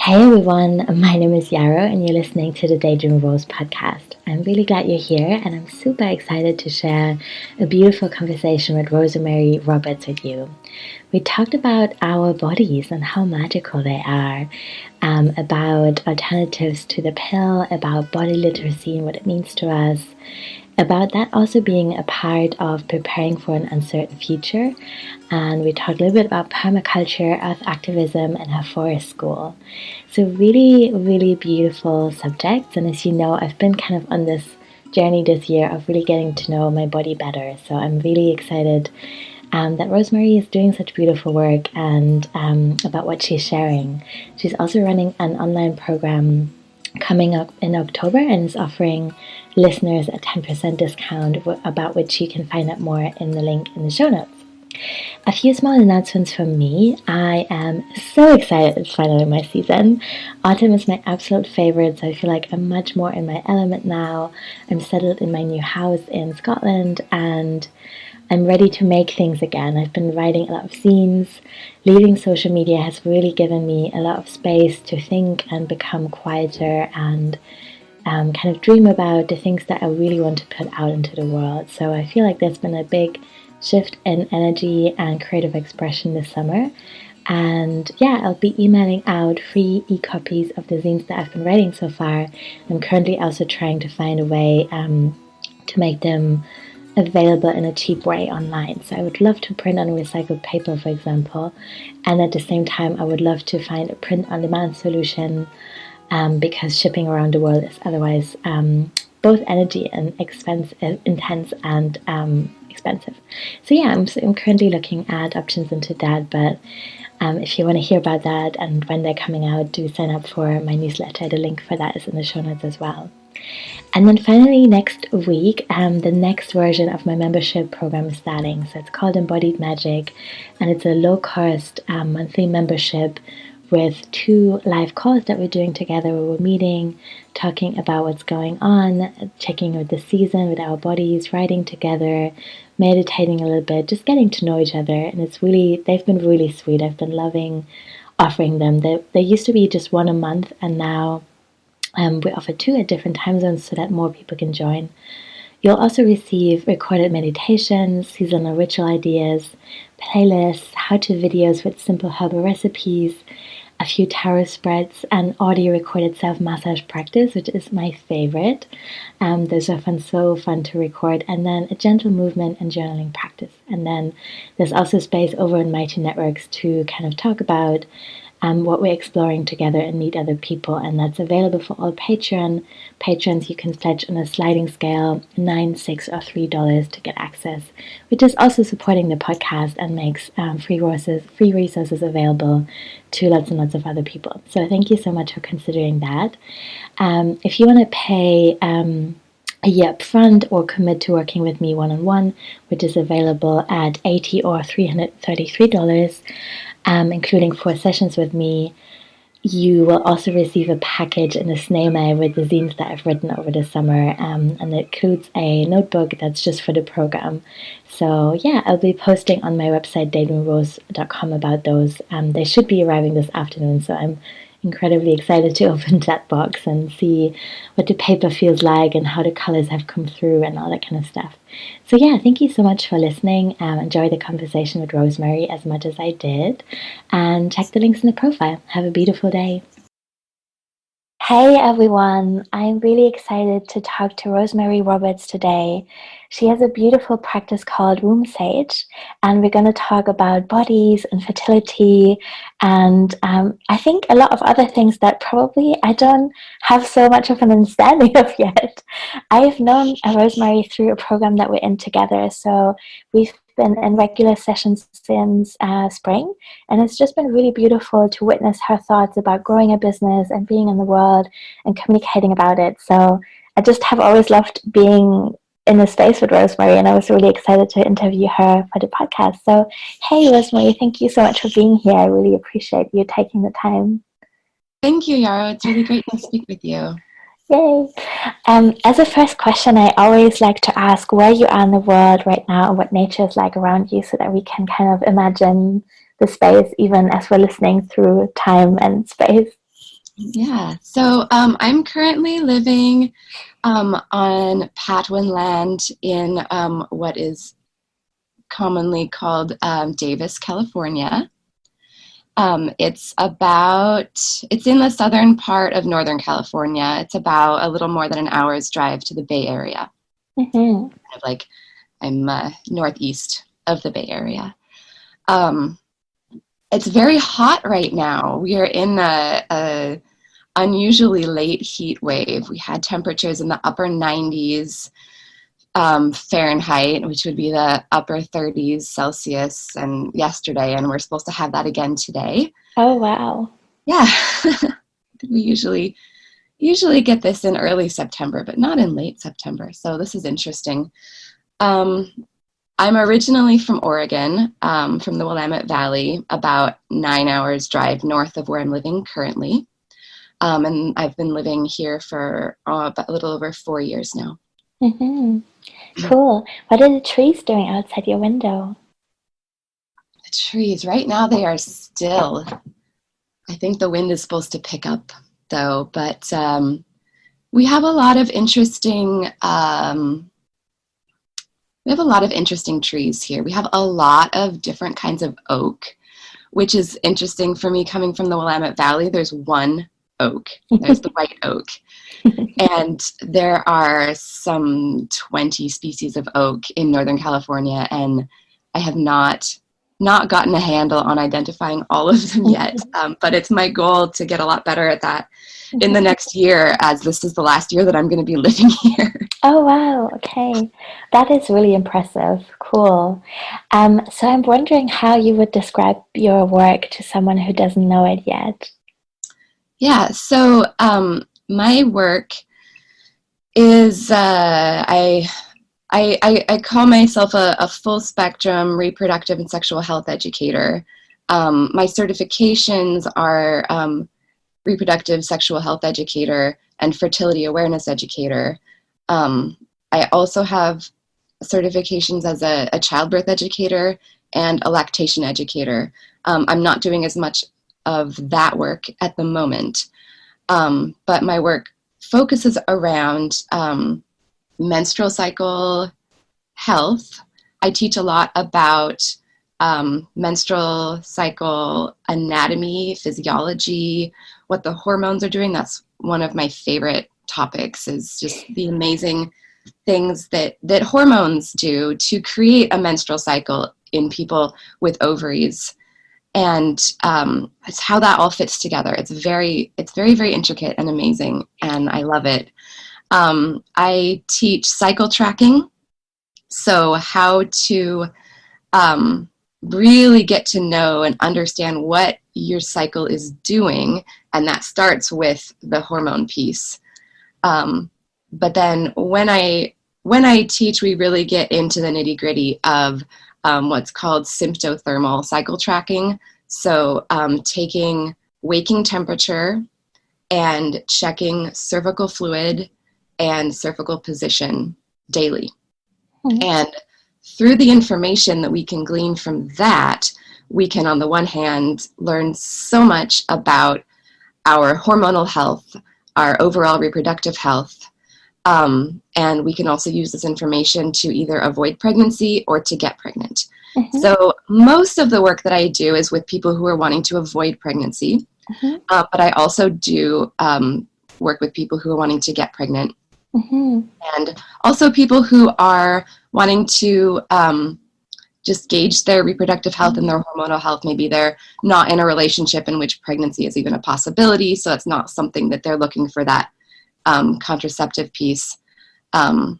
Hey everyone, my name is Yarrow and you're listening to the Daydream Rose podcast. I'm really glad you're here and I'm super excited to share a beautiful conversation with Rosemary Roberts with you. We talked about our bodies and how magical they are, about alternatives to the pill, about body literacy and what it means to us, about that also being a part of preparing for an uncertain future. And we talked a little bit about permaculture, earth activism, and her forest school. So really, really beautiful subjects. And as you know, I've been kind of on this journey this year of really getting to know my body better. So I'm really excited that Rosemary is doing such beautiful work and about what she's sharing. She's also running an online program coming up in October and is offering listeners a 10% discount, about which you can find out more in the link in the show notes. A few small announcements from me. I am so excited it's finally my season. Autumn is my absolute favorite, so I feel like I'm much more in my element now. I'm settled in my new house in Scotland and I'm ready to make things again. I've been writing a lot of zines. Leaving social media has really given me a lot of space to think and become quieter and kind of dream about the things that I really want to put out into the world. So I feel like there's been a big shift in energy and creative expression this summer. And yeah, I'll be emailing out free e-copies of the zines that I've been writing so far. I'm currently also trying to find a way to make them available in a cheap way online. So I would love to print on recycled paper, for example, and at the same time I would love to find a print-on-demand solution because shipping around the world is otherwise both energy and intense and expensive. So yeah, I'm currently looking at options into that, but if you want to hear about that and when they're coming out, do sign up for my newsletter. The link for that is in the show notes as well. And then finally, next week, the next version of my membership program is starting. So it's called Embodied Magic, and it's a low-cost monthly membership with 2 live calls that we're doing together where we're meeting, talking about what's going on, checking with the season, with our bodies, writing together, meditating a little bit, just getting to know each other. And they've been really sweet. I've been loving offering them. They used to be just one a month, and now we offer 2 at different time zones so that more people can join. You'll also receive recorded meditations, seasonal ritual ideas, playlists, how-to videos with simple herbal recipes, a few tarot spreads, and audio recorded self-massage practice, which is my favorite. Those are so fun to record, and then a gentle movement and journaling practice. And then there's also space over in Mighty Networks to kind of talk about what we're exploring together and meet other people, and that's available for all patrons. You can pledge on a sliding scale, $9, $6, or $3 to get access, which is also supporting the podcast and makes free resources available to lots and lots of other people. So thank you so much for considering that. If you want to pay a year up front or commit to working with me one-on-one, which is available at $80 or $333, including 4 sessions with me, you will also receive a package in a snail mail with the zines that I've written over the summer, and it includes a notebook that's just for the program. So yeah, I'll be posting on my website daydreamrose.com about those. They should be arriving this afternoon, so I'm incredibly excited to open that box and see what the paper feels like and how the colors have come through and all that kind of stuff. So yeah, thank you so much for listening. Enjoy the conversation with Rosemary as much as I did, and check the links in the profile. Have a beautiful day. Hey everyone, I'm really excited to talk to Rosemary Roberts today. She has a beautiful practice called Womb Sage, and we're going to talk about bodies and fertility and I think a lot of other things that probably I don't have so much of an understanding of yet. I've known Rosemary through a program that we're in together, so we've been in regular sessions since spring, and it's just been really beautiful to witness her thoughts about growing a business and being in the world and communicating about it. So I just have always loved being in a space with Rosemary, and I was really excited to interview her for the podcast. So hey Rosemary, thank you so much for being here. I really appreciate you taking the time. Thank you, Yarrow. It's really great to speak with you. Yay! As a first question, I always like to ask where you are in the world right now and what nature is like around you, so that we can kind of imagine the space even as we're listening through time and space. Yeah. So I'm currently living on Patwin land in what is commonly called Davis, California. It's in the southern part of Northern California. It's about a little more than an hour's drive to the Bay Area. Mm-hmm. Kind of like I'm northeast of the Bay Area. Um, it's very hot right now. We are in a unusually late heat wave. We had temperatures in the upper 90s Fahrenheit, which would be the upper 30s Celsius, and yesterday, and we're supposed to have that again today. Oh, wow. Yeah, we usually get this in early September, but not in late September. So this is interesting. Um, I'm originally from Oregon, from the Willamette Valley, about 9 hours drive north of where I'm living currently. And I've been living here for about a little over 4 years now. Mm-hmm. Cool. What are the trees doing outside your window? The trees, right now they are still. I think the wind is supposed to pick up though, but we have a lot of interesting trees here. We have a lot of different kinds of oak, which is interesting for me coming from the Willamette Valley. There's one oak. There's the white oak. And there are some 20 species of oak in Northern California, and I have not gotten a handle on identifying all of them yet. But it's my goal to get a lot better at that in the next year, as this is the last year that I'm going to be living here. Oh, wow. Okay. That is really impressive. Cool. So I'm wondering how you would describe your work to someone who doesn't know it yet. Yeah, so my work is I call myself a full spectrum reproductive and sexual health educator. My certifications are reproductive sexual health educator and fertility awareness educator. I also have certifications as a childbirth educator and a lactation educator. I'm not doing as much of that work at the moment, but my work focuses around menstrual cycle health. I teach a lot about menstrual cycle anatomy, physiology, what the hormones are doing. That's one of my favorite topics, is just the amazing things that hormones do to create a menstrual cycle in people with ovaries. And it's how that all fits together. It's very, very intricate and amazing, and I love it. I teach cycle tracking, so how to really get to know and understand what your cycle is doing, and that starts with the hormone piece. But then when I teach, we really get into the nitty-gritty of what's called symptothermal cycle tracking. So taking waking temperature and checking cervical fluid and cervical position daily. Mm-hmm. And through the information that we can glean from that, we can, on the one hand, learn so much about our hormonal health, our overall reproductive health, and we can also use this information to either avoid pregnancy or to get pregnant. Mm-hmm. So most of the work that I do is with people who are wanting to avoid pregnancy, Mm-hmm. but I also do work with people who are wanting to get pregnant. Mm-hmm. And also people who are wanting to just gauge their reproductive health and their hormonal health. Maybe they're not in a relationship in which pregnancy is even a possibility, so it's not something that they're looking for that contraceptive piece. I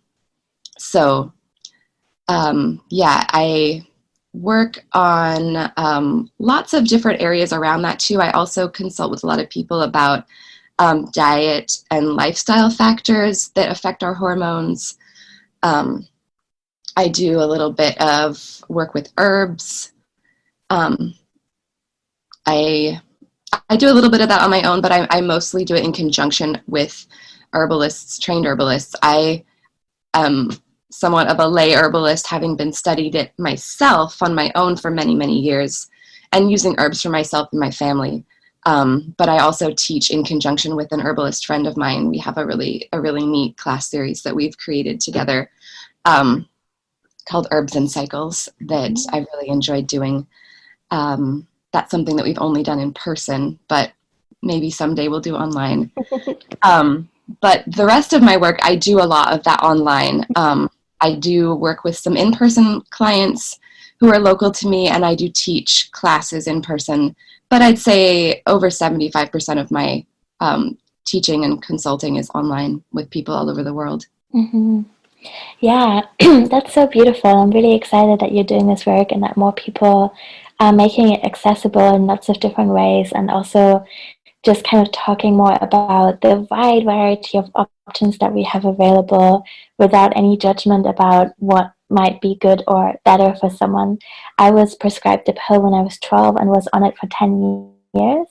work on lots of different areas around that too. I also consult with a lot of people about diet and lifestyle factors that affect our hormones. I do a little bit of work with herbs. I do a little bit of that on my own, but I mostly do it in conjunction with herbalists, trained herbalists. I am somewhat of a lay herbalist, having been studied it myself on my own for many, many years, and using herbs for myself and my family. But I also teach in conjunction with an herbalist friend of mine. We have a really neat class series that we've created together, called Herbs and Cycles, that I really enjoyed doing. That's something that we've only done in person, but maybe someday we'll do online. But the rest of my work, I do a lot of that online. I do work with some in-person clients who are local to me, and I do teach classes in person. But I'd say over 75% of my teaching and consulting is online with people all over the world. Mm-hmm. Yeah, that's so beautiful. I'm really excited that you're doing this work and that more people are making it accessible in lots of different ways, and also just kind of talking more about the wide variety of options that we have available without any judgment about what might be good or better for someone. I was prescribed a pill when I was 12 and was on it for 10 years.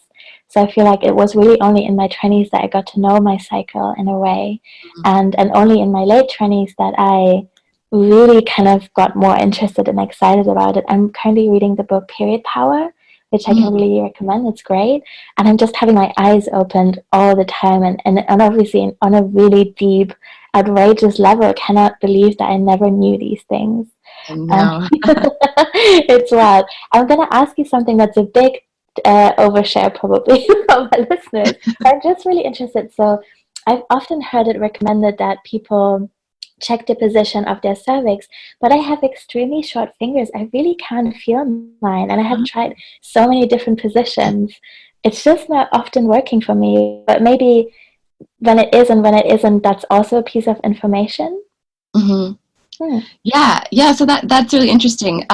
So I feel like it was really only in my 20s that I got to know my cycle in a way, and only in my late 20s that I really kind of got more interested and excited about it. I'm currently reading the book Period Power, which I can really recommend. It's great. And I'm just having my eyes opened all the time, and obviously on a really deep, outrageous level, cannot believe that I never knew these things. No. It's wild. I'm going to ask you something that's a big overshare probably from my listeners. I'm just really interested. So I've often heard it recommended that people check the position of their cervix, but I have extremely short fingers. I really can't feel mine, and I have tried so many different positions. It's just not often working for me, but maybe when it is and when it isn't, that's also a piece of information. Yeah, so that's really interesting.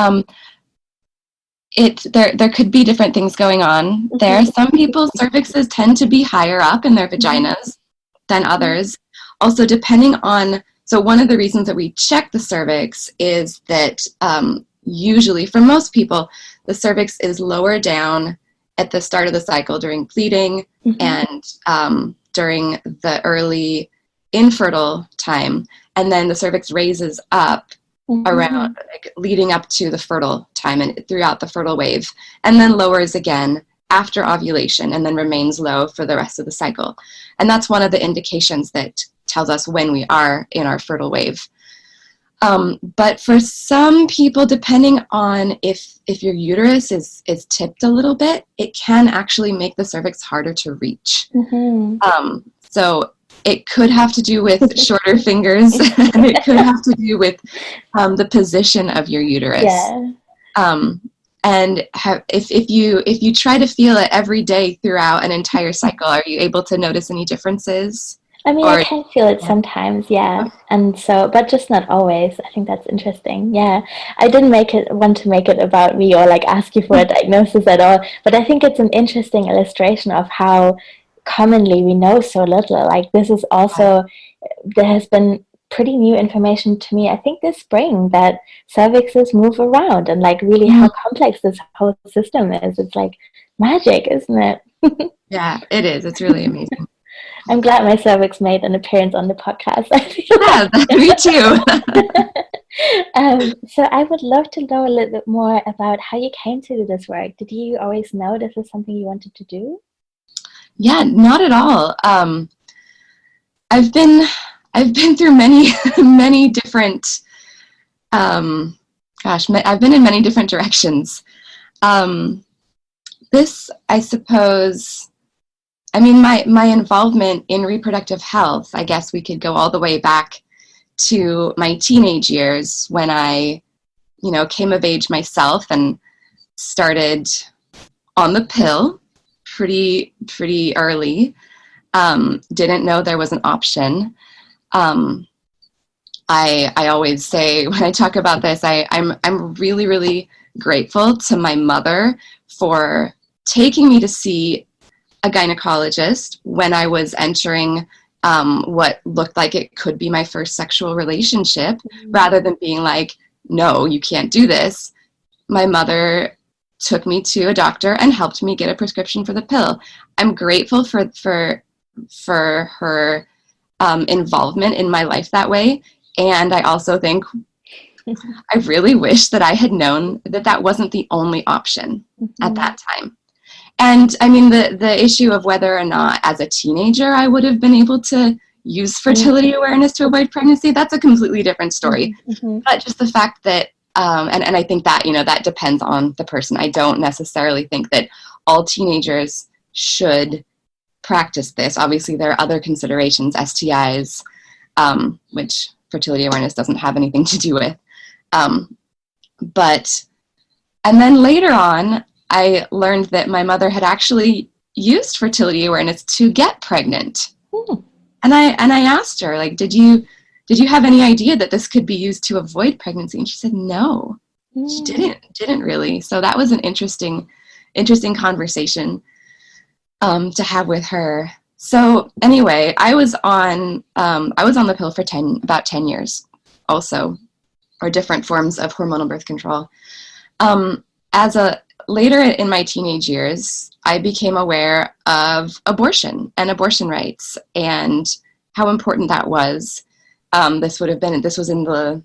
There could be different things going on there. Some people's cervixes tend to be higher up in their vaginas than others. Also, depending on, so one of the reasons that we check the cervix is that usually for most people, the cervix is lower down at the start of the cycle during bleeding and during the early infertile time. And then the cervix raises up around, like, leading up to the fertile time and throughout the fertile wave, and then lowers again after ovulation, and then remains low for the rest of the cycle. And that's one of the indications that tells us when we are in our fertile wave. But for some people, depending on if your uterus is tipped a little bit, it can actually make the cervix harder to reach. So it could have to do with shorter fingers, and it could have to do with the position of your uterus. And if you try to feel it every day throughout an entire cycle, are you able to notice any differences? I mean, I can feel it sometimes, and so, but just not always. I think that's interesting. I didn't want to make it about me or like ask you for a diagnosis at all, but I think it's an interesting illustration of how commonly we know so little. Like, this is also, there has been pretty new information to me, I think, this spring, that cervixes move around, and like really how complex this whole system is. It's like magic, isn't it? Yeah, it is. It's really amazing. I'm glad my cervix made an appearance on the podcast. Me too. So I would love to know a little bit more about how you came to do this work. Did you always know this was something you wanted to do? Yeah, not at all. I've been through many different. I've been in many different directions. This, I suppose. I mean, my involvement in reproductive health, I guess we could go all the way back to my teenage years when I, came of age myself and started on the pill pretty early. Didn't know there was an option. I always say when I talk about this, I'm really, really grateful to my mother for taking me to see a gynecologist when I was entering what looked like it could be my first sexual relationship, rather than being like, no, you can't do this. My mother took me to a doctor and helped me get a prescription for the pill. I'm grateful for her involvement in my life that way. And I also think I really wish that I had known that wasn't the only option at that time. And I mean, the issue of whether or not as a teenager I would have been able to use fertility awareness to avoid pregnancy, that's a completely different story. Mm-hmm. But just the fact that, and I think that, that depends on the person. I don't necessarily think that all teenagers should practice this. Obviously, there are other considerations, STIs, which fertility awareness doesn't have anything to do with. And then later on, I learned that my mother had actually used fertility awareness to get pregnant. Mm. And I asked her, like, did you have any idea that this could be used to avoid pregnancy? And she said, no, she didn't really. So that was an interesting conversation to have with her. So anyway, I was on the pill for about 10 years also, or different forms of hormonal birth control. Later in my teenage years, I became aware of abortion and abortion rights and how important that was. This was in the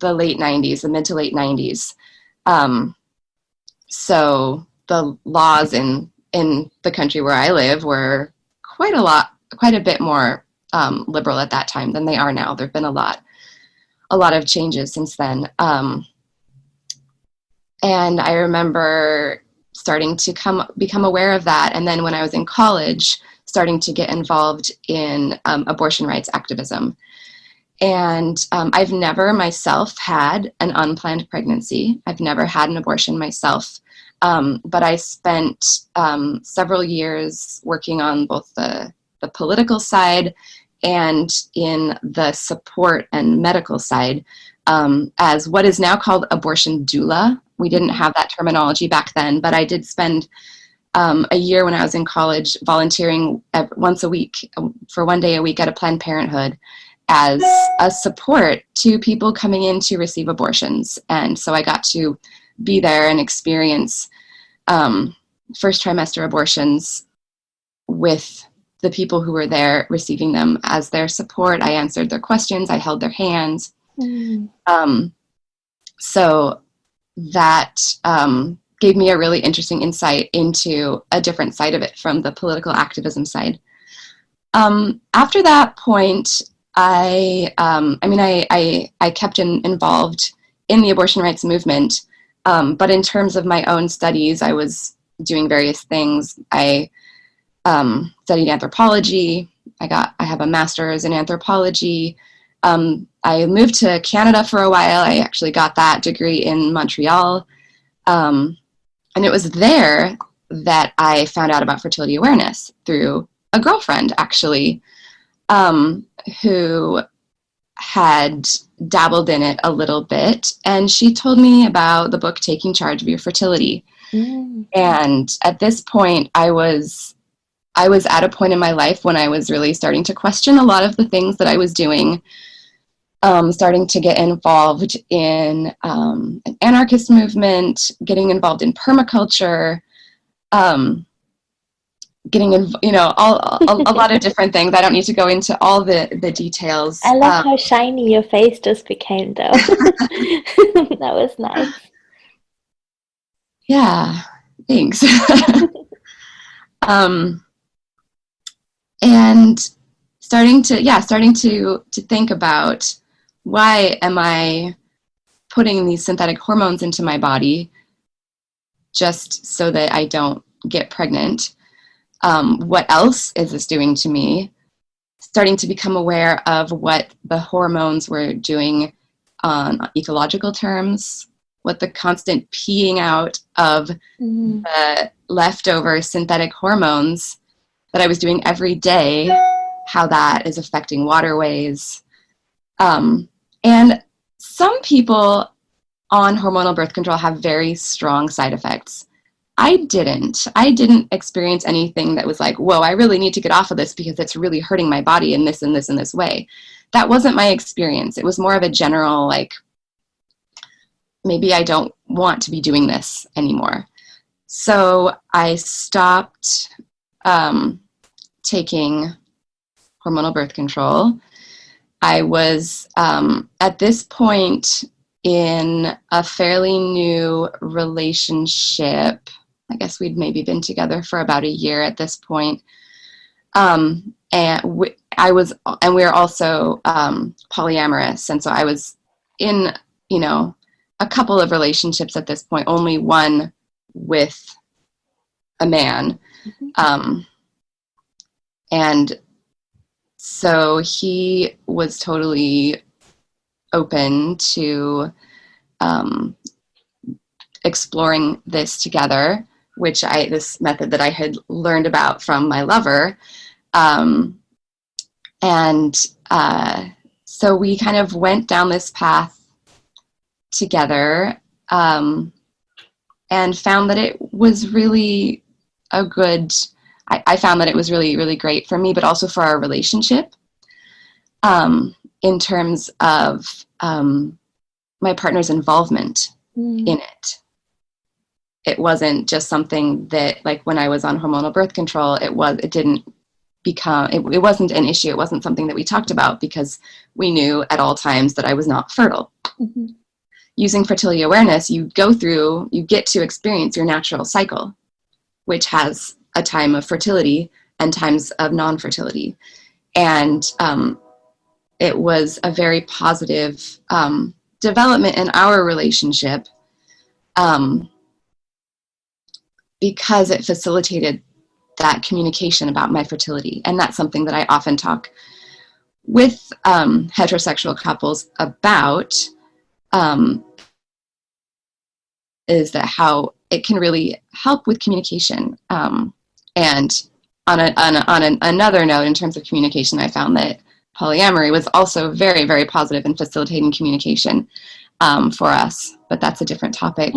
late 90s, the mid to late 90s. So the laws in the country where I live were quite a bit more liberal at that time than they are now. There've been a lot of changes since then. And I remember starting to become aware of that. And then when I was in college, starting to get involved in abortion rights activism. And I've never myself had an unplanned pregnancy. I've never had an abortion myself. But I spent several years working on both the political side and in the support and medical side as what is now called abortion doula. We didn't have that terminology back then, but I did spend a year when I was in college volunteering once a week for 1 day a week at a Planned Parenthood as a support to people coming in to receive abortions. And so I got to be there and experience first trimester abortions with the people who were there receiving them as their support. I answered their questions. I held their hands. So that gave me a really interesting insight into a different side of it from the political activism side. After that point, I kept involved in the abortion rights movement, but in terms of my own studies, I was doing various things. I studied anthropology. I have a master's in anthropology. I moved to Canada for a while. I actually got that degree in Montreal. And it was there that I found out about fertility awareness through a girlfriend, actually, who had dabbled in it a little bit. And she told me about the book, Taking Charge of Your Fertility. And at this point, I was at a point in my life when I was really starting to question a lot of the things that I was doing, starting to get involved in an anarchist movement, getting involved in permaculture, getting in, a lot of different things. I don't need to go into all the details. I love how shiny your face just became, though. That was nice. Yeah, thanks. And starting to think about, why am I putting these synthetic hormones into my body just so that I don't get pregnant? What else is this doing to me? Starting to become aware of what the hormones were doing on ecological terms, what the constant peeing out of the leftover synthetic hormones that I was doing every day, how that is affecting waterways. And some people on hormonal birth control have very strong side effects. I didn't experience anything that was like, whoa, I really need to get off of this because it's really hurting my body in this and this and this way. That wasn't my experience. It was more of a general, like, maybe I don't want to be doing this anymore. So I stopped taking hormonal birth control. I was at this point in a fairly new relationship I guess we'd maybe been together for about a year at this point. And we were also polyamorous, and so I was in, a couple of relationships at this point, only one with a man. Mm-hmm. And so he was totally open to exploring this together, this method that I had learned about from my lover. So we kind of went down this path together, and found that it was really I found that it was really, really great for me, but also for our relationship, in terms of my partner's involvement in it. It wasn't just something that, like, when I was on hormonal birth control, it wasn't an issue. It wasn't something that we talked about because we knew at all times that I was not fertile. Mm-hmm. Using fertility awareness, you get to experience your natural cycle, which has a time of fertility and times of non-fertility. And it was a very positive development in our relationship, because it facilitated that communication about my fertility. And that's something that I often talk with heterosexual couples about, is that how it can really help with communication. And on another note, in terms of communication, I found that polyamory was also very, very positive in facilitating communication for us. But that's a different topic.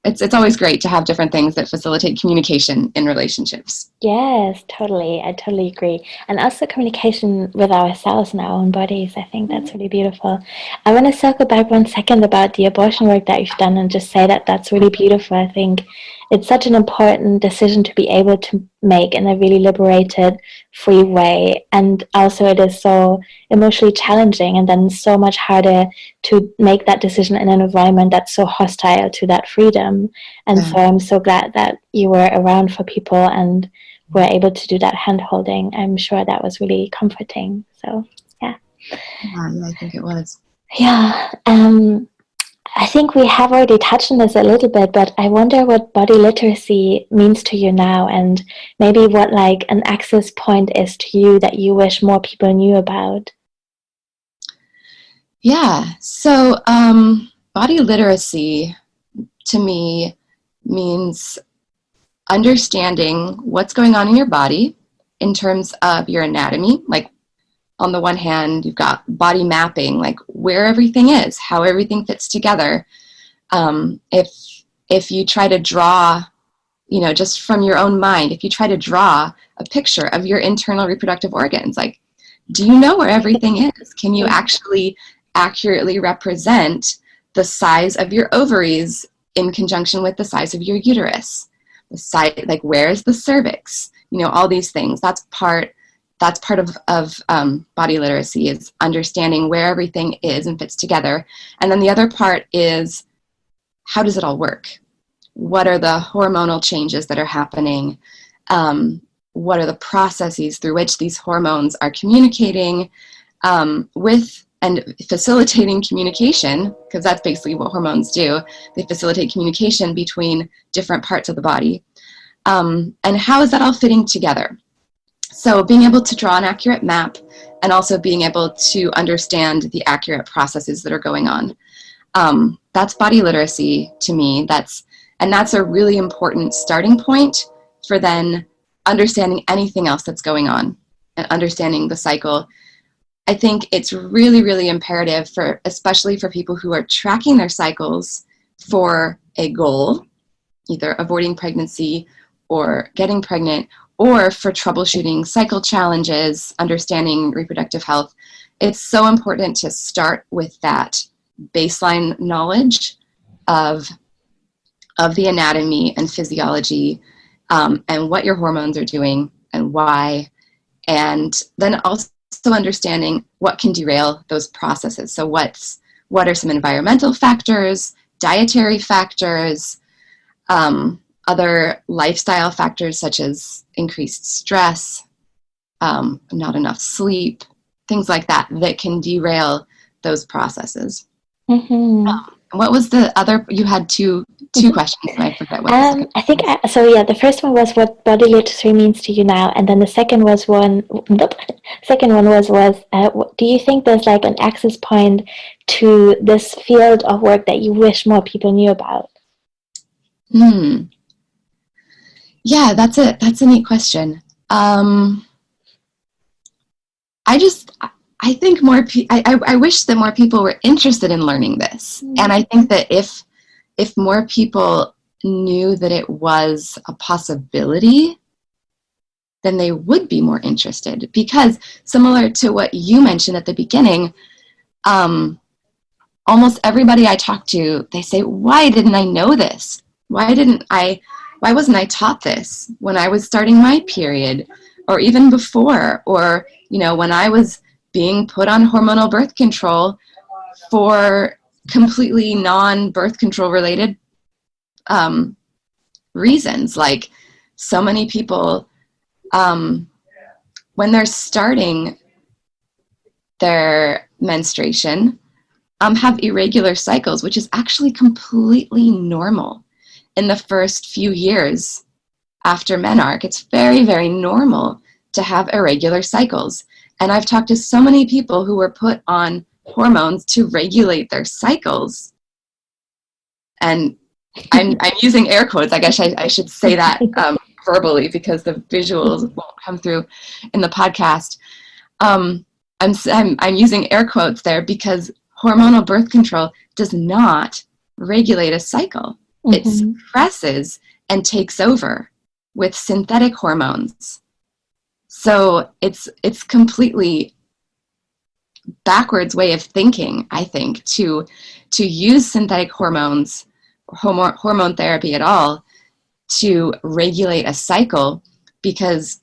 It's always great to have different things that facilitate communication in relationships. Yes, totally. I totally agree. And also communication with ourselves and our own bodies. I think that's really beautiful. I want to circle back 1 second about the abortion work that you've done and just say that that's really beautiful. I think it's such an important decision to be able to make in a really liberated, free way. And also it is so emotionally challenging and then so much harder to make that decision in an environment that's so hostile to that freedom. And so I'm so glad that you were around for people and were able to do that hand holding. I'm sure that was really comforting. So, yeah. Yeah, I think it was. Yeah. I think we have already touched on this a little bit, but I wonder what body literacy means to you now, and maybe what like an access point is to you that you wish more people knew about. Yeah. So body literacy to me means understanding what's going on in your body in terms of your anatomy. Like, on the one hand, you've got body mapping, like where everything is, how everything fits together. If you try to draw, just from your own mind, if you try to draw a picture of your internal reproductive organs, like, do you know where everything is? Can you actually accurately represent the size of your ovaries in conjunction with the size of your uterus? The size, like, where is the cervix? All these things. That's part of body literacy, is understanding where everything is and fits together. And then the other part is, how does it all work? What are the hormonal changes that are happening? What are the processes through which these hormones are communicating with and facilitating communication? Because that's basically what hormones do. They facilitate communication between different parts of the body. And how is that all fitting together? So being able to draw an accurate map, and also being able to understand the accurate processes that are going on. That's body literacy to me. That's a really important starting point for then understanding anything else that's going on and understanding the cycle. I think it's really, really imperative especially for people who are tracking their cycles for a goal, either avoiding pregnancy or getting pregnant, or for troubleshooting cycle challenges, understanding reproductive health. It's so important to start with that baseline knowledge of the anatomy and physiology, and what your hormones are doing and why, and then also understanding what can derail those processes. So what are some environmental factors, dietary factors, Other lifestyle factors such as increased stress, not enough sleep, things like that, that can derail those processes. What was the other? You had two questions, and I forget what the second. I think so. Yeah, the first one was what body literacy means to you now, and then the second was second one was do you think there's like an access point to this field of work that you wish more people knew about? Yeah, that's a neat question. I think I wish that more people were interested in learning this. And I think that if more people knew that it was a possibility, then they would be more interested. Because similar to what you mentioned at the beginning, almost everybody I talk to, they say, why didn't I know this? Why wasn't I taught this when I was starting my period, or even before, or, when I was being put on hormonal birth control for completely non-birth control related reasons. Like, so many people, when they're starting their menstruation, have irregular cycles, which is actually completely normal in the first few years after menarche. It's very, very normal to have irregular cycles. And I've talked to so many people who were put on hormones to regulate their cycles. And I'm using air quotes. I guess I should say that verbally, because the visuals won't come through in the podcast. I'm using air quotes there because hormonal birth control does not regulate a cycle. It suppresses and takes over with synthetic hormones. So it's completely backwards way of thinking, I think, to use synthetic hormones, hormone therapy at all, to regulate a cycle, because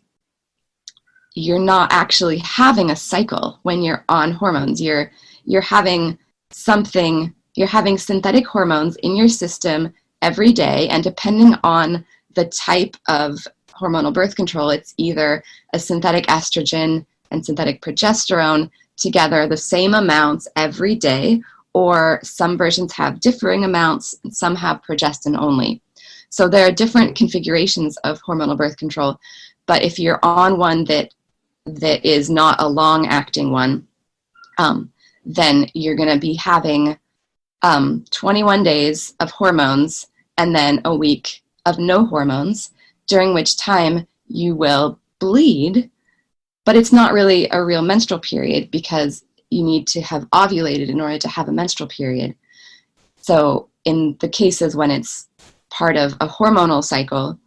you're not actually having a cycle when you're on hormones. You're having synthetic hormones in your system every day, and depending on the type of hormonal birth control, it's either a synthetic estrogen and synthetic progesterone together, the same amounts every day, or some versions have differing amounts, and some have progestin only. So there are different configurations of hormonal birth control, but if you're on one that is not a long-acting one, then you're going to be having 21 days of hormones and then a week of no hormones, during which time you will bleed, but it's not really a real menstrual period because you need to have ovulated in order to have a menstrual period. So in the cases when it's part of a hormonal cycle,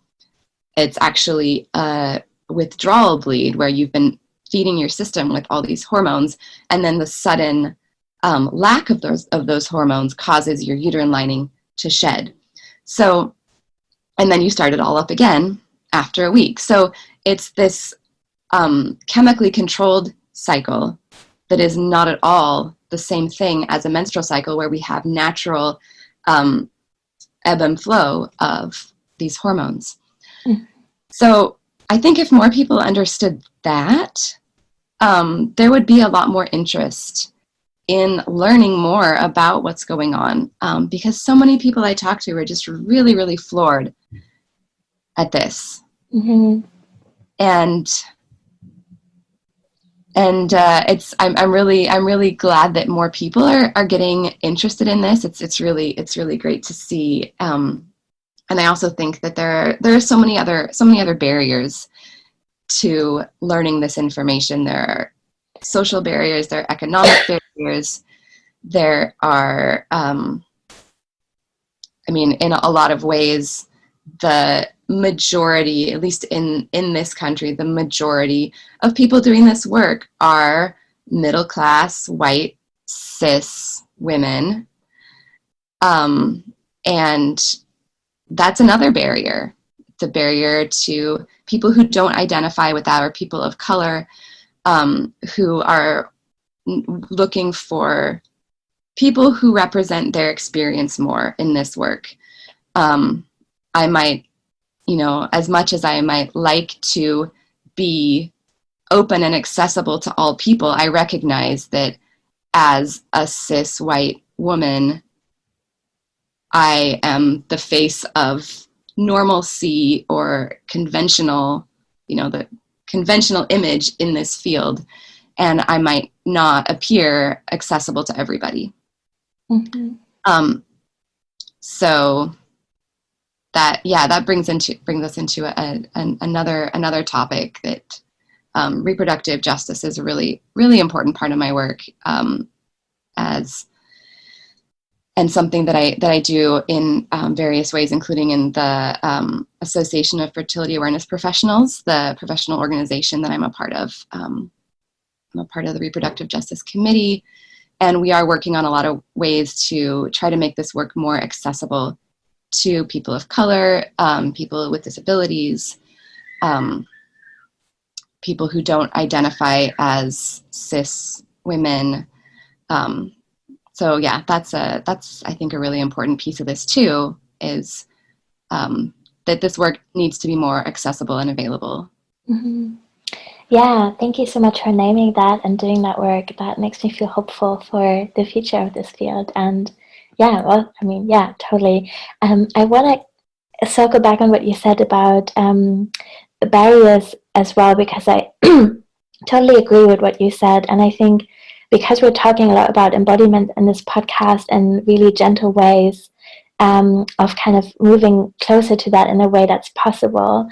it's actually a withdrawal bleed where you've been feeding your system with all these hormones, and then the sudden lack of those hormones causes your uterine lining to shed. So, and then you start it all up again after a week. So it's this chemically controlled cycle that is not at all the same thing as a menstrual cycle, where we have natural ebb and flow of these hormones. So I think if more people understood that, there would be a lot more interest in learning more about what's going on, because so many people I talk to are just really, really floored at this. And I'm really glad that more people are getting interested in this. It's really great to see. And I also think that there are so many other barriers to learning this information. There are social barriers, there are economic barriers, there are, in a lot of ways, the majority, at least in this country, the majority of people doing this work are middle-class, white, cis women. And that's another barrier. It's a barrier to people who don't identify with that, or people of color who are looking for people who represent their experience more in this work. I might, as much as I might like to be open and accessible to all people, I recognize that as a cis white woman, I am the face of normalcy or conventional, the conventional image in this field, and I might not appear accessible to everybody. Mm-hmm. So that brings us into another topic, that reproductive justice is a really, really important part of my work, and something that I do in various ways, including in the Association of Fertility Awareness Professionals, the professional organization that I'm a part of. I'm a part of the Reproductive Justice Committee, and we are working on a lot of ways to try to make this work more accessible to people of color, people with disabilities, people who don't identify as cis women. So yeah, that's I think a really important piece of this too, is that this work needs to be more accessible and available. Mm-hmm. Yeah, thank you so much for naming that and doing that work. That makes me feel hopeful for the future of this field. And yeah, well, I mean, yeah, totally. I want to circle back on what you said about the barriers as well, because I totally agree with what you said. And I think because we're talking a lot about embodiment in this podcast and really gentle ways of kind of moving closer to that in a way that's possible,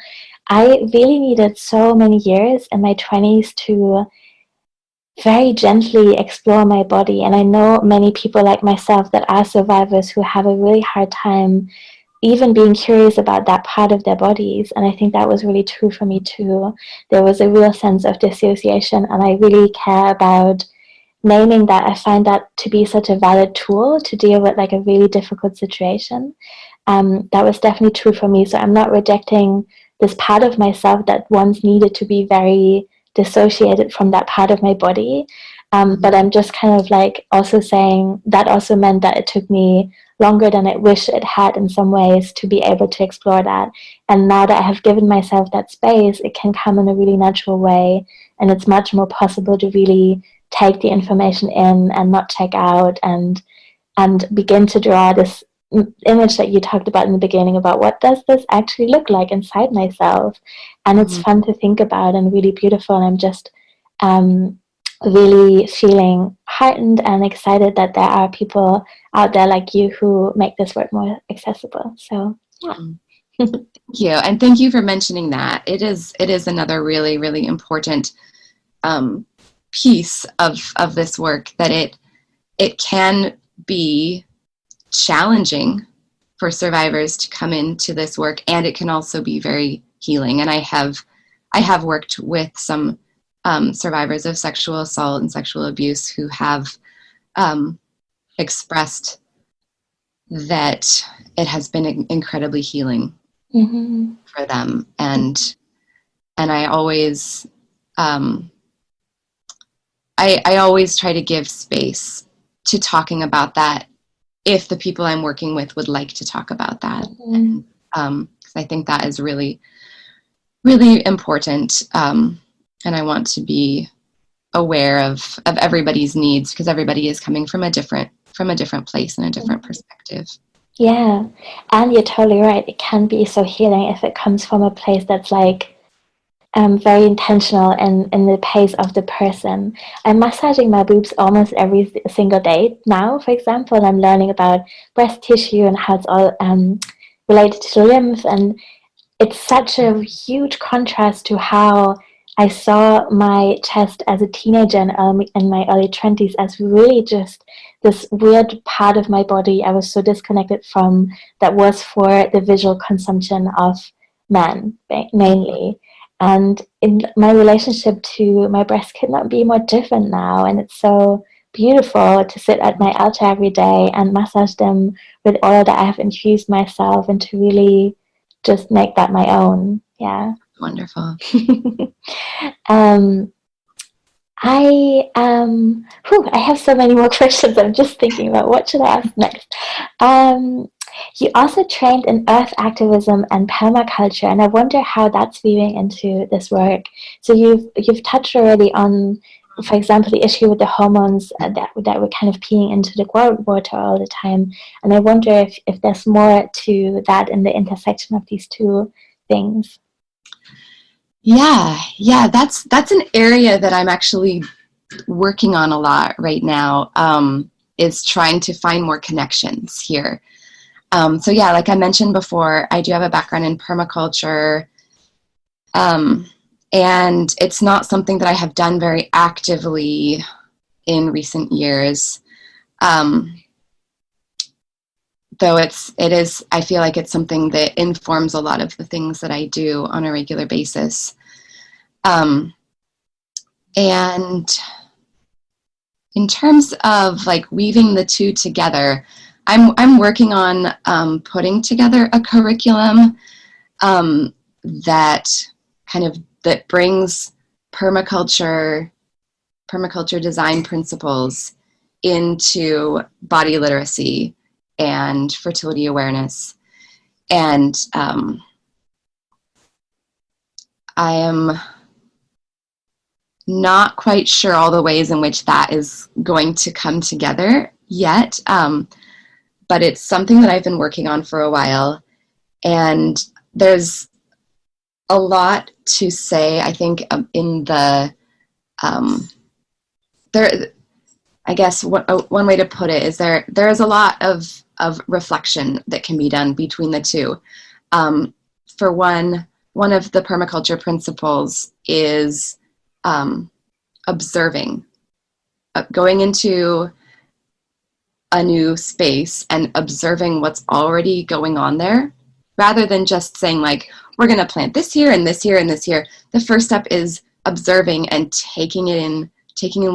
I really needed so many years in my 20s to very gently explore my body. And I know many people like myself that are survivors who have a really hard time even being curious about that part of their bodies. And I think that was really true for me too. There was a real sense of dissociation, and I really care about naming that. I find that to be such a valid tool to deal with like a really difficult situation. That was definitely true for me. So I'm not rejecting this part of myself that once needed to be very dissociated from that part of my body. But I'm just kind of like also saying that also meant that it took me longer than I wish it had in some ways to be able to explore that. And now that I have given myself that space, it can come in a really natural way. And it's much more possible to really take the information in and not check out, and begin to draw this image that you talked about in the beginning about what does this actually look like inside myself. And it's fun to think about and really beautiful. And I'm just really feeling heartened and excited that there are people out there like you who make this work more accessible. So yeah. Thank you, and thank you for mentioning that. It is another really, really important piece of this work, that it can be challenging for survivors to come into this work, and it can also be very healing. And I have worked with some survivors of sexual assault and sexual abuse who have expressed that it has been incredibly healing for them. And I always I always try to give space to talking about that if the people I'm working with would like to talk about that. And, 'cause I think that is really, really important. And I want to be aware of everybody's needs, because everybody is coming from a different place and a different perspective. Yeah, and you're totally right. It can be so healing if it comes from a place that's like very intentional in the pace of the person. I'm massaging my boobs almost every single day now, for example, and I'm learning about breast tissue and how it's all related to lymph. And it's such a huge contrast to how I saw my chest as a teenager in my early 20s as really just this weird part of my body I was so disconnected from, that was for the visual consumption of men mainly. And in my relationship to my breast could not be more different now. And it's so beautiful to sit at my altar every day and massage them with oil that I have infused myself, and to really just make that my own. Yeah. Wonderful. I have so many more questions. I'm just thinking about what should I ask next. You also trained in earth activism and permaculture, and I wonder how that's weaving into this work. So you've touched already on, for example, the issue with the hormones that were kind of peeing into the groundwater all the time, and I wonder if there's more to that in the intersection of these two things. Yeah, that's an area that I'm actually working on a lot right now, is trying to find more connections here. So yeah, like I mentioned before, I do have a background in permaculture, and it's not something that I have done very actively in recent years. Though I feel like it's something that informs a lot of the things that I do on a regular basis. And in terms of like weaving the two together, I'm working on putting together a curriculum that brings permaculture design principles into body literacy and fertility awareness. And I am not quite sure all the ways in which that is going to come together yet, but it's something that I've been working on for a while. And there's a lot to say, I think, in the there. I guess one way to put it is there is a lot of reflection that can be done between the two. For one of the permaculture principles is observing, going into a new space and observing what's already going on there, rather than just saying like, we're going to plant this here and this here and this here. The first step is observing and taking in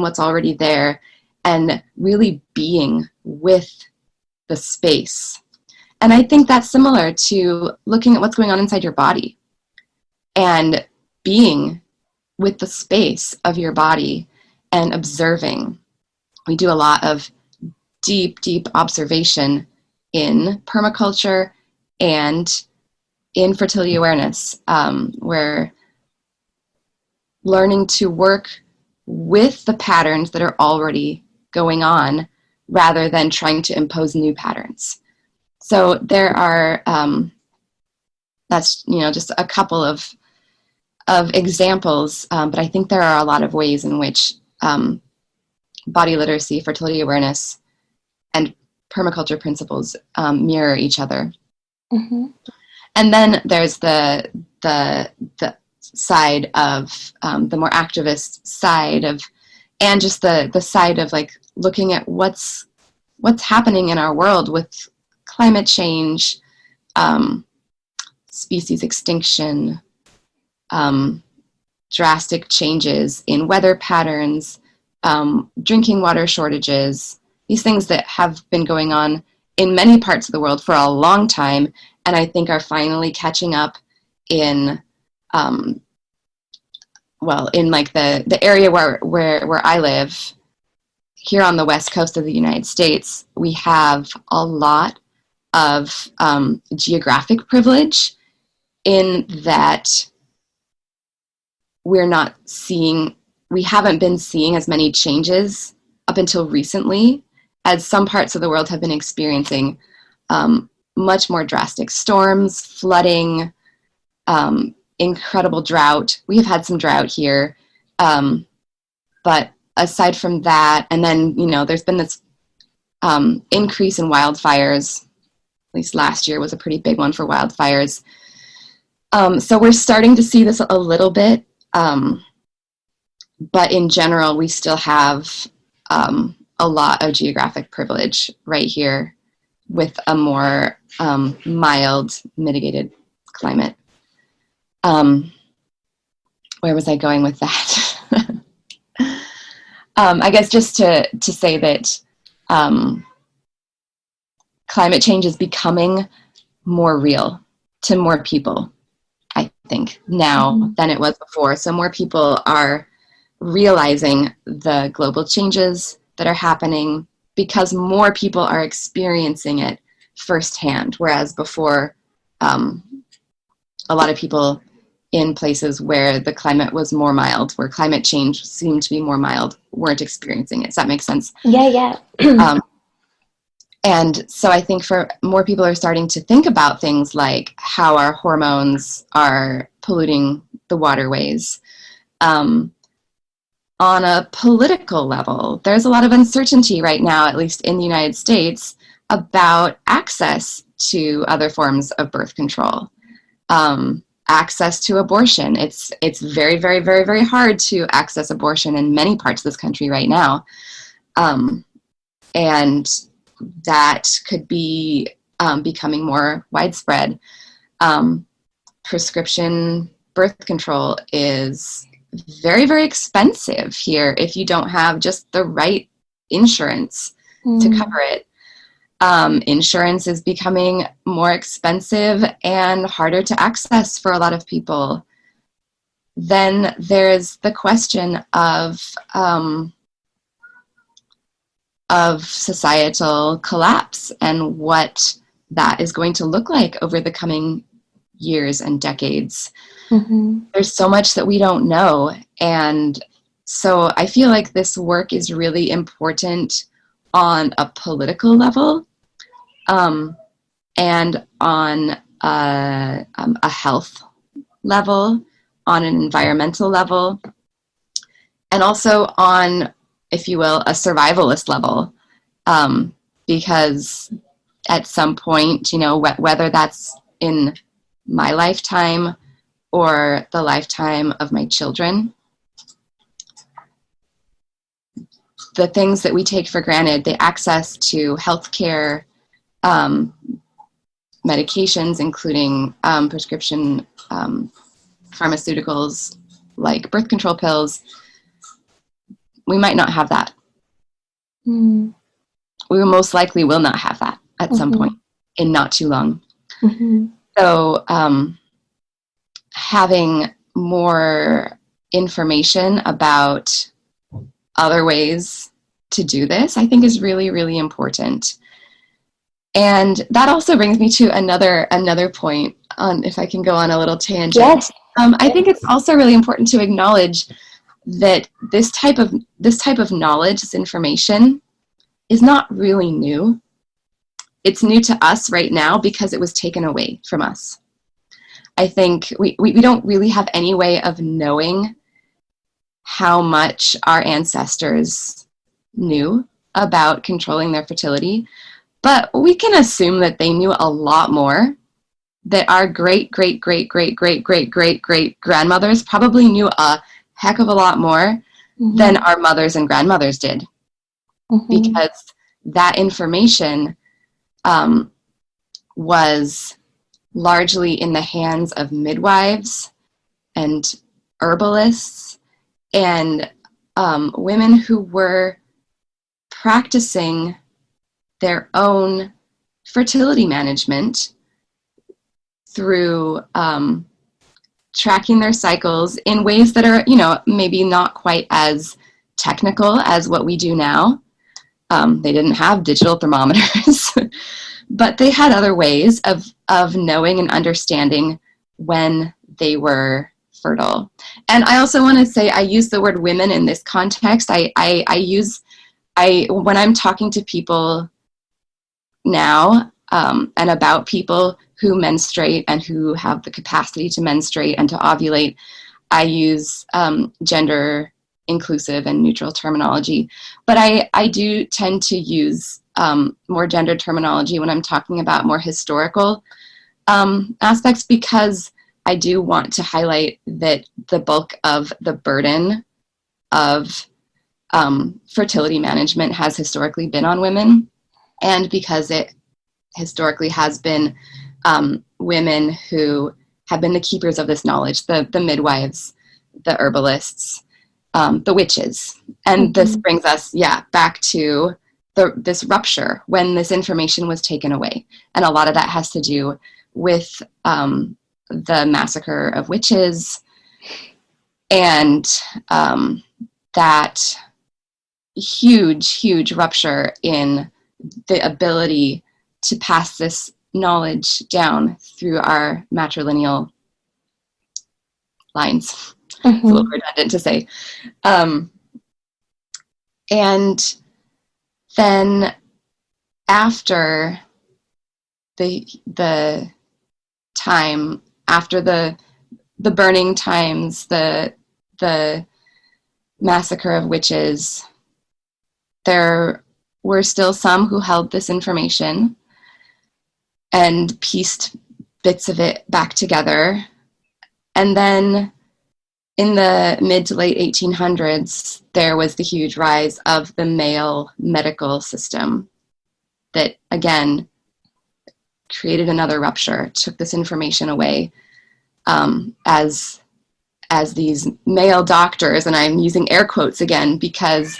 what's already there and really being with the space. And I think that's similar to looking at what's going on inside your body and being with the space of your body and observing. We do a lot of deep observation in permaculture and in fertility awareness. We're learning to work with the patterns that are already going on rather than trying to impose new patterns. So there are, that's, just a couple of examples, but I think there are a lot of ways in which body literacy, fertility awareness, and permaculture principles mirror each other. Mm-hmm. And then there's the side of the more activist side of, and just the side of like looking at what's happening in our world with climate change, species extinction, drastic changes in weather patterns, drinking water shortages, these things that have been going on in many parts of the world for a long time, and I think are finally catching up in in like the area where I live here on the west coast of the United States. We have a lot of geographic privilege in that we haven't been seeing as many changes up until recently as some parts of the world have been experiencing much more drastic storms, flooding, incredible drought. We have had some drought here, but aside from that, and then there's been this increase in wildfires. At least last year was a pretty big one for wildfires. So we're starting to see this a little bit, but in general, we still have a lot of geographic privilege right here with a more mild, mitigated climate. Where was I going with that? I guess just to say that climate change is becoming more real to more people, I think, now than it was before. So more people are realizing the global changes that are happening because more people are experiencing it firsthand, whereas before, a lot of people in places where the climate was more mild, where climate change seemed to be more mild, weren't experiencing it. Does that make sense? Yeah. And so I think for more people are starting to think about things like how our hormones are polluting the waterways. On a political level, there's a lot of uncertainty right now, at least in the United States, about access to other forms of birth control, access to abortion. It's very, very, very, very hard to access abortion in many parts of this country right now. And that could be becoming more widespread. Prescription birth control is very, very expensive here if you don't have just the right insurance to cover it. Insurance is becoming more expensive and harder to access for a lot of people. Then there's the question of societal collapse and what that is going to look like over the coming years and decades. There's so much that we don't know. And so I feel like this work is really important on a political level, and on a health level, on an environmental level, and also on, if you will, a survivalist level, because at some point, whether that's in my lifetime or the lifetime of my children, the things that we take for granted, the access to healthcare, medications, including prescription pharmaceuticals like birth control pills, we might not have that. We most likely will not have that at some point in not too long. So having more information about other ways to do this, I think, is really, really important. And that also brings me to another point, if I can go on a little tangent. Yes. I think it's also really important to acknowledge that this type of knowledge, this information, is not really new. It's new to us right now because it was taken away from us. I think we don't really have any way of knowing how much our ancestors knew about controlling their fertility, but we can assume that they knew a lot more, that our great grandmothers probably knew a heck of a lot more than our mothers and grandmothers did, because that information was largely in the hands of midwives and herbalists and women who were practicing their own fertility management through tracking their cycles in ways that are, maybe not quite as technical as what we do now. They didn't have digital thermometers, but they had other ways of knowing and understanding when they were fertile. And I also want to say, I use the word women in this context. I when I'm talking to people now, and about people who menstruate and who have the capacity to menstruate and to ovulate, I use gender inclusive and neutral terminology. But I do tend to use more gendered terminology when I'm talking about more historical aspects, because I do want to highlight that the bulk of the burden of fertility management has historically been on women, and because it historically has been women who have been the keepers of this knowledge, the midwives, the herbalists, the witches. And this brings us, back to this rupture when this information was taken away. And a lot of that has to do with the massacre of witches and that huge rupture in the ability to pass this knowledge down through our matrilineal lines. It's a little redundant to say. And then after the time, after the burning times, the massacre of witches, there were still some who held this information and pieced bits of it back together. And then in the mid to late 1800s, there was the huge rise of the male medical system that, again, created another rupture, took this information away, as these male doctors, and I'm using air quotes again because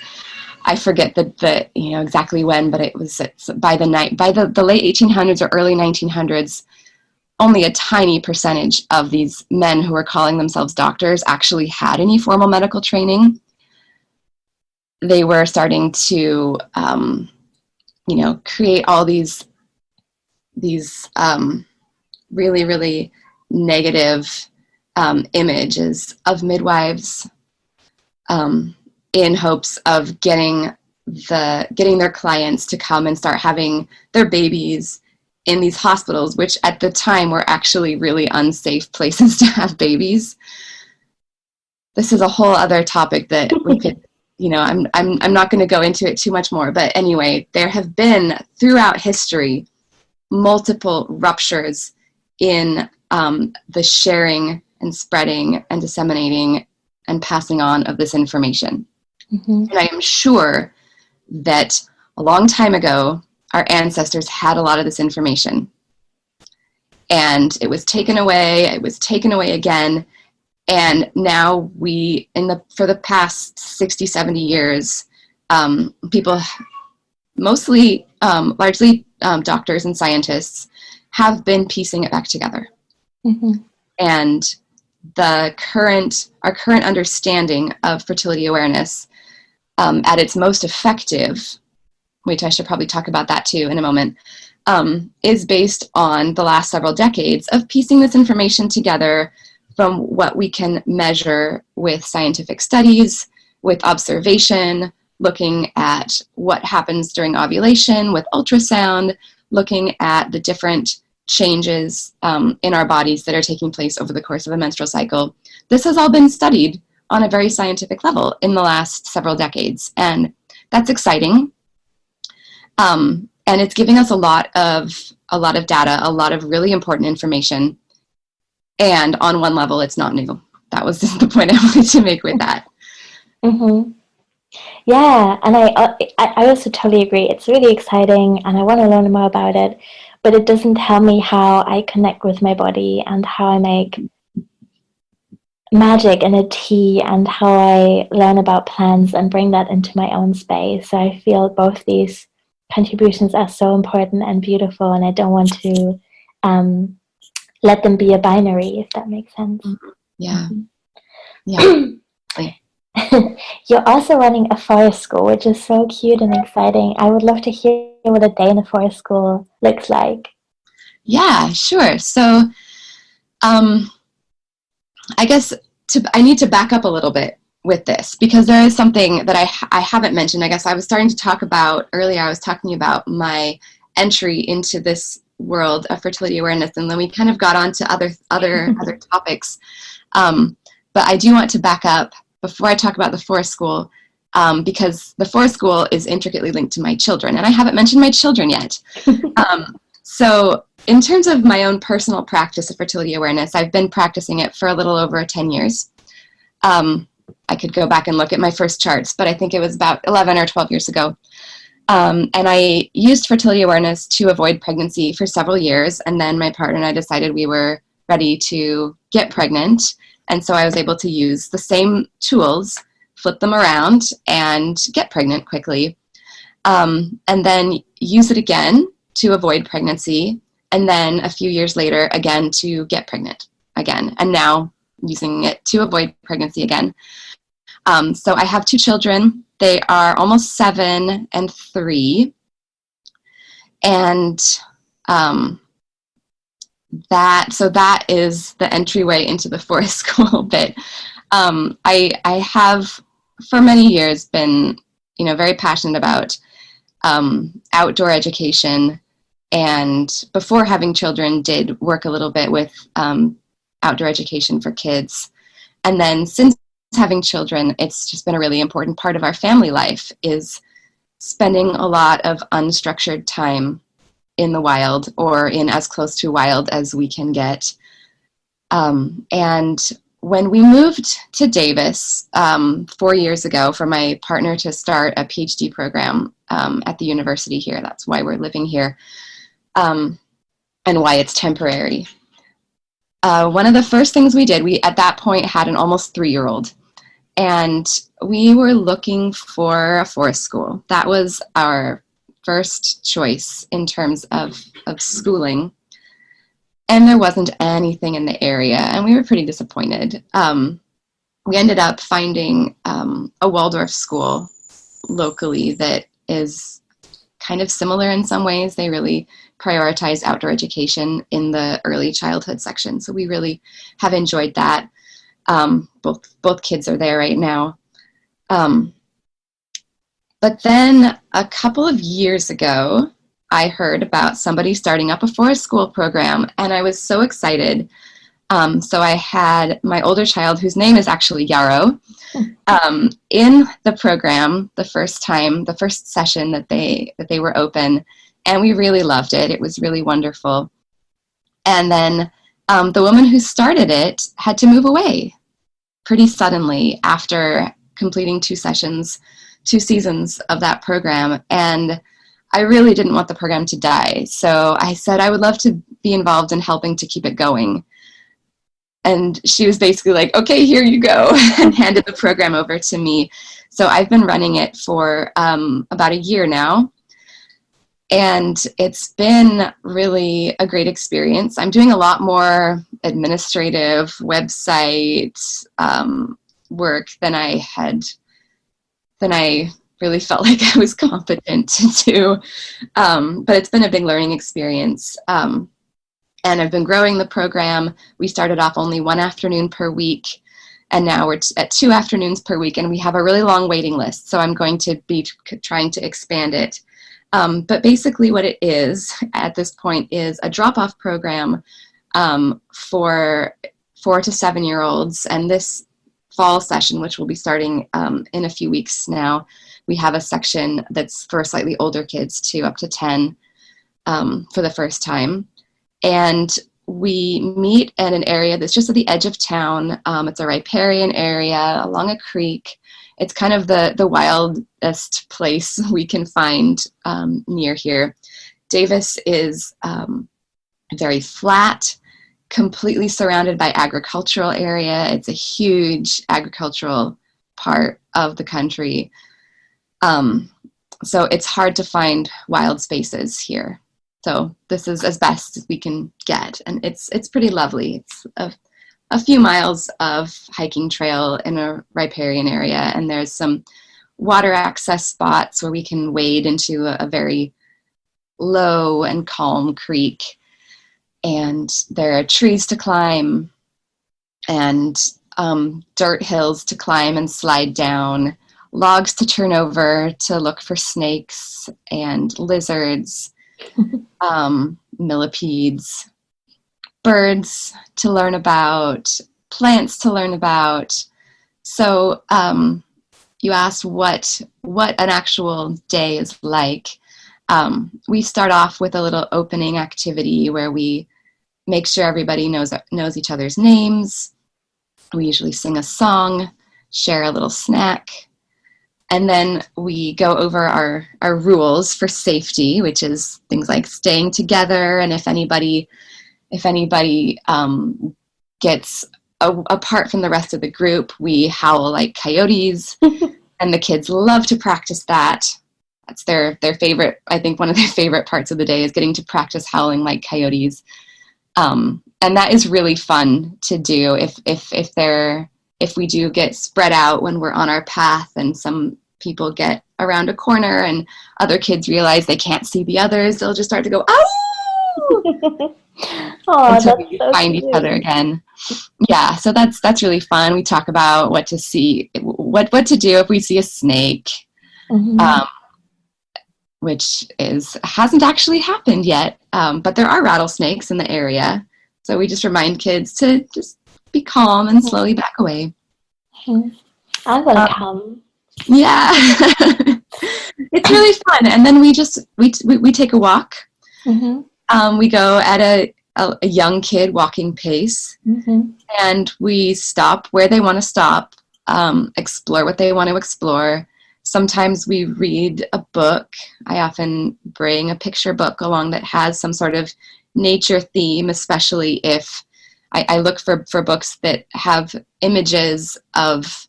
I forget the exactly when, but it was by the late 1800s or early 1900s, only a tiny percentage of these men who were calling themselves doctors actually had any formal medical training. They were starting to, create all these really negative images of midwives in hopes of getting their clients to come and start having their babies in these hospitals, which at the time were actually really unsafe places to have babies. This is a whole other topic that we could, I'm not going to go into it too much more, but anyway, there have been throughout history multiple ruptures in the sharing and spreading and disseminating and passing on of this information. And I am sure that a long time ago, our ancestors had a lot of this information, and it was taken away again. And now for the past 60, 70 years, people, mostly, largely doctors and scientists, have been piecing it back together. And our current understanding of fertility awareness at its most effective, which I should probably talk about that too in a moment, is based on the last several decades of piecing this information together from what we can measure with scientific studies, with observation, looking at what happens during ovulation with ultrasound, looking at the different changes in our bodies that are taking place over the course of a menstrual cycle. This has all been studied on a very scientific level in the last several decades, and that's exciting. And it's giving us a lot of data, a lot of really important information. And on one level, it's not new. That was just the point I wanted to make with that. Yeah, and I also totally agree. It's really exciting, and I want to learn more about it. But it doesn't tell me how I connect with my body and how I make magic in a tea and how I learn about plants and bring that into my own space. So I feel both these contributions are so important and beautiful, and I don't want to let them be a binary, if that makes sense. Yeah. You're also running a forest school, which is so cute and exciting. I would love to hear what a day in a forest school looks like. Yeah, sure. So I guess I need to back up a little bit with this, because there is something that I haven't mentioned. I guess I was starting to talk about earlier. I was talking about my entry into this world of fertility awareness, and then we kind of got on to other topics. But I do want to back up before I talk about the forest school, because the forest school is intricately linked to my children, and I haven't mentioned my children yet. So in terms of my own personal practice of fertility awareness, I've been practicing it for a little over 10 years. I could go back and look at my first charts, but I think it was about 11 or 12 years ago. And I used fertility awareness to avoid pregnancy for several years, and then my partner and I decided we were ready to get pregnant, and so I was able to use the same tools, flip them around, and get pregnant quickly, and then use it again to avoid pregnancy, and then a few years later again to get pregnant again, and now using it to avoid pregnancy again. So I have two children. They are almost 7 and 3. And that is the entryway into the forest school bit. I have for many years been, very passionate about outdoor education, and before having children did work a little bit with outdoor education for kids. And then since having children, it's just been a really important part of our family life, is spending a lot of unstructured time in the wild, or in as close to wild as we can get. And when we moved to Davis 4 years ago for my partner to start a PhD program at the university here, that's why we're living here, and why it's temporary. One of the first things we did, we at that point had an almost 3-year-old, and we were looking for a forest school. That was our first choice in terms of schooling. And there wasn't anything in the area, and we were pretty disappointed. We ended up finding a Waldorf school locally that is kind of similar in some ways. They really prioritize outdoor education in the early childhood section, so we really have enjoyed that. Both kids are there right now. But then a couple of years ago, I heard about somebody starting up a forest school program, and I was so excited. So I had my older child, whose name is actually Yarrow, in the program the first session that they were open, and we really loved it. It was really wonderful. And then the woman who started it had to move away pretty suddenly after completing 2 seasons of that program, and I really didn't want the program to die. So I said I would love to be involved in helping to keep it going. And she was basically like, okay, here you go, and handed the program over to me. So I've been running it for about a year now, and it's been really a great experience. I'm doing a lot more administrative website work than I really felt like I was competent to do. But it's been a big learning experience. And I've been growing the program. We started off only 1 afternoon per week, and now we're at 2 afternoons per week, and we have a really long waiting list. So I'm going to be trying to expand it. But basically what it is at this point is a drop-off program for 4 to 7-year-olds. And this fall session, which will be starting in a few weeks now, we have a section that's for slightly older kids to up to 10 for the first time. And we meet in an area that's just at the edge of town. It's a riparian area along a creek. It's kind of the wildest place we can find near here. Davis is very flat, completely surrounded by agricultural area. It's a huge agricultural part of the country. So it's hard to find wild spaces here. So this is as best as we can get, and it's pretty lovely. It's a few miles of hiking trail in a riparian area, and there's some water access spots where we can wade into a very low and calm creek, and there are trees to climb and dirt hills to climb and slide down, logs to turn over to look for snakes and lizards, millipedes, birds to learn about, plants to learn about. So you asked what an actual day is like. We start off with a little opening activity where we make sure everybody knows each other's names. We usually sing a song, share a little snack, and then we go over our rules for safety, which is things like staying together, and if anybody gets apart from the rest of the group, we howl like coyotes, and the kids love to practice that. That's their favorite. I think one of their favorite parts of the day is getting to practice howling like coyotes, and that is really fun to do. If if we do get spread out when we're on our path and some people get around a corner and other kids realize they can't see the others, they'll just start to go, "Oh!" Oh, until that's we so find cute. each other again. Yeah, so that's really fun. We talk about what to see, what to do if we see a snake, which hasn't actually happened yet, but there are rattlesnakes in the area. So we just remind kids to just be calm and slowly back away. I will come. Yeah, it's really fun. And then we take a walk. We go at a young kid walking pace, and we stop where they want to stop, explore what they want to explore. Sometimes we read a book. I often bring a picture book along that has some sort of nature theme, especially if I look for books that have images of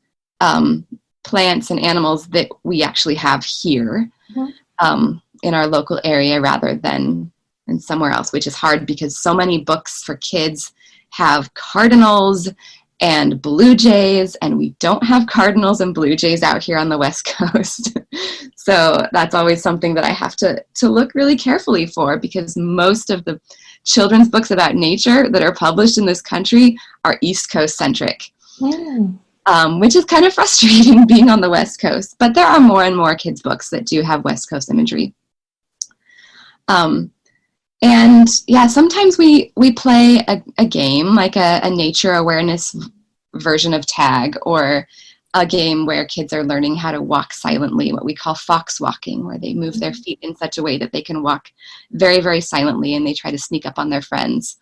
plants and animals that we actually have here in our local area rather than in somewhere else, which is hard because so many books for kids have cardinals and blue jays, and we don't have cardinals and blue jays out here on the West Coast. So that's always something that I have to look really carefully for, because most of the children's books about nature that are published in this country are East Coast centric, which is kind of frustrating being on the West Coast. But there are more and more kids' books that do have West Coast imagery. And yeah, sometimes we play a game, like a nature awareness version of tag, or a game where kids are learning how to walk silently, what we call fox walking, where they move their feet in such a way that they can walk very, very silently, and they try to sneak up on their friends.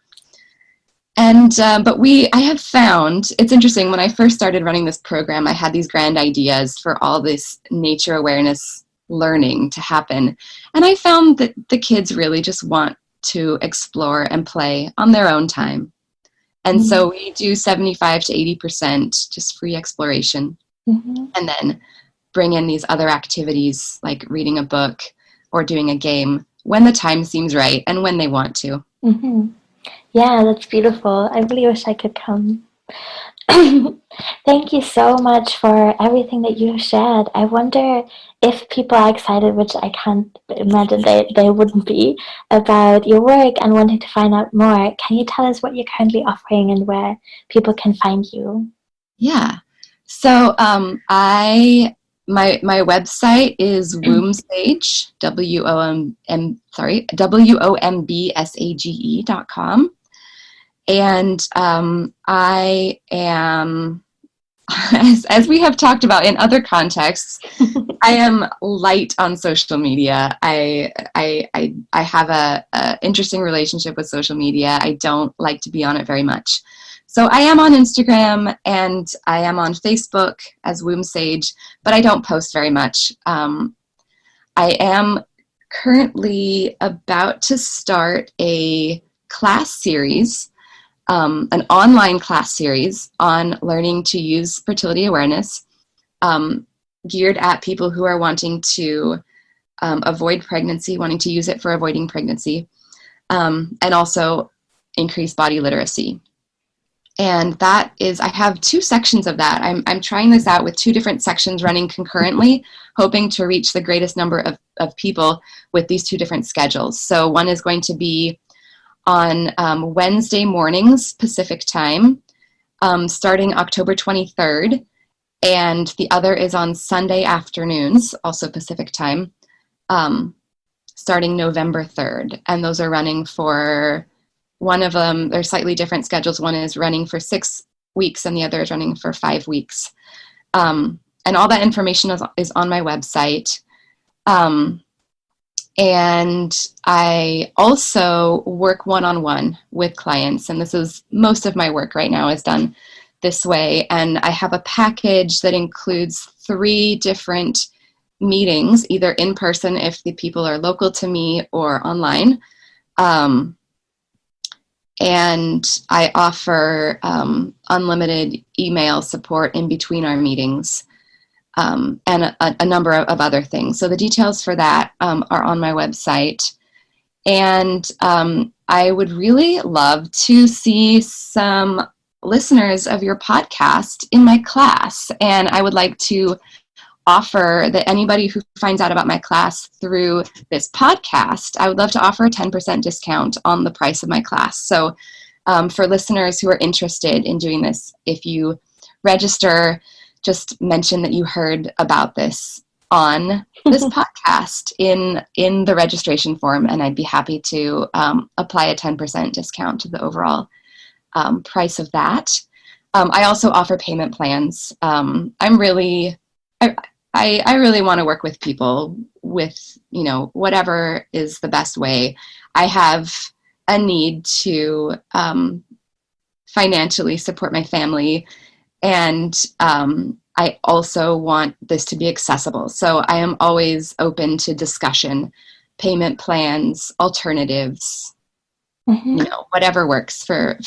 And but I have found, it's interesting, when I first started running this program, I had these grand ideas for all this nature awareness learning to happen. And I found that the kids really just want to explore and play on their own time. And so we do 75 to 80% just free exploration, and then bring in these other activities like reading a book or doing a game when the time seems right and when they want to. Yeah, that's beautiful. I really wish I could come. Thank you so much for everything that you have shared. I wonder if people are excited, which I can't imagine they wouldn't be, about your work and wanting to find out more. Can you tell us what you're currently offering and where people can find you? Yeah. So my website is wombsage, WOMBSAGE.com. And I am, as we have talked about in other contexts, I am light on social media. I have a interesting relationship with social media. I don't like to be on it very much. So I am on Instagram and I am on Facebook as wombsage, but I don't post very much. I am currently about to start a class series, an online class series on learning to use fertility awareness, geared at people who are wanting to avoid pregnancy, wanting to use it for avoiding pregnancy, and also increase body literacy. And that is, I have 2 sections of that. I'm trying this out with 2 different sections running concurrently, hoping to reach the greatest number of people with these 2 different schedules. So one is going to be on Wednesday mornings, Pacific time, starting October 23rd. And the other is on Sunday afternoons, also Pacific time, starting November 3rd. And those are running for, one of them, they're slightly different schedules. One is running for 6 weeks and the other is running for 5 weeks. And all that information is on my website. And I also work one-on-one with clients, and this is most of my work right now is done this way. And I have a package that includes 3 different meetings, either in person if the people are local to me or online. And I offer unlimited email support in between our meetings. And a number of other things. So the details for that are on my website. And I would really love to see some listeners of your podcast in my class. And I would like to offer that anybody who finds out about my class through this podcast, I would love to offer a 10% discount on the price of my class. So for listeners who are interested in doing this, if you register, just mention that you heard about this on this podcast in the registration form, and I'd be happy to apply a 10% discount to the overall price of that. I also offer payment plans. I really want to work with people with, whatever is the best way. I have a need to financially support my family, and I also want this to be accessible. So I am always open to discussion, payment plans, alternatives, whatever works for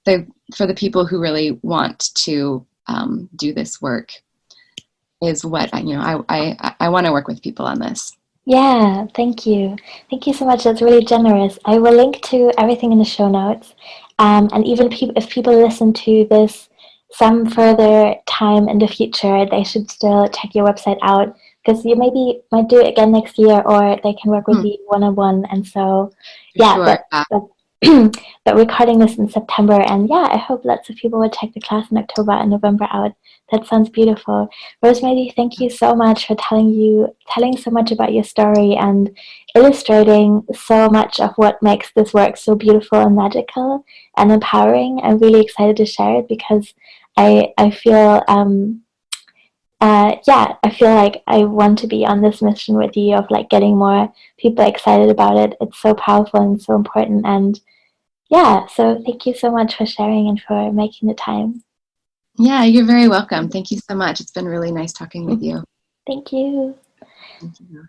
the people who really want to do this work is what I want to work with people on this. Yeah, thank you. Thank you so much. That's really generous. I will link to everything in the show notes. And even if people listen to this some further time in the future, they should still check your website out, because you maybe might do it again next year, or they can work with you one-on-one. And so, but recording this in September, and I hope lots of people will check the class in October and November out. That sounds beautiful. Rosemary, thank you so much for telling so much about your story and illustrating so much of what makes this work so beautiful and magical and empowering. I'm really excited to share it, because I feel I feel like I want to be on this mission with you of like getting more people excited about it. It's so powerful and so important. And so thank you so much for sharing and for making the time. Yeah, you're very welcome. Thank you so much. It's been really nice talking with you. Thank you. Thank you.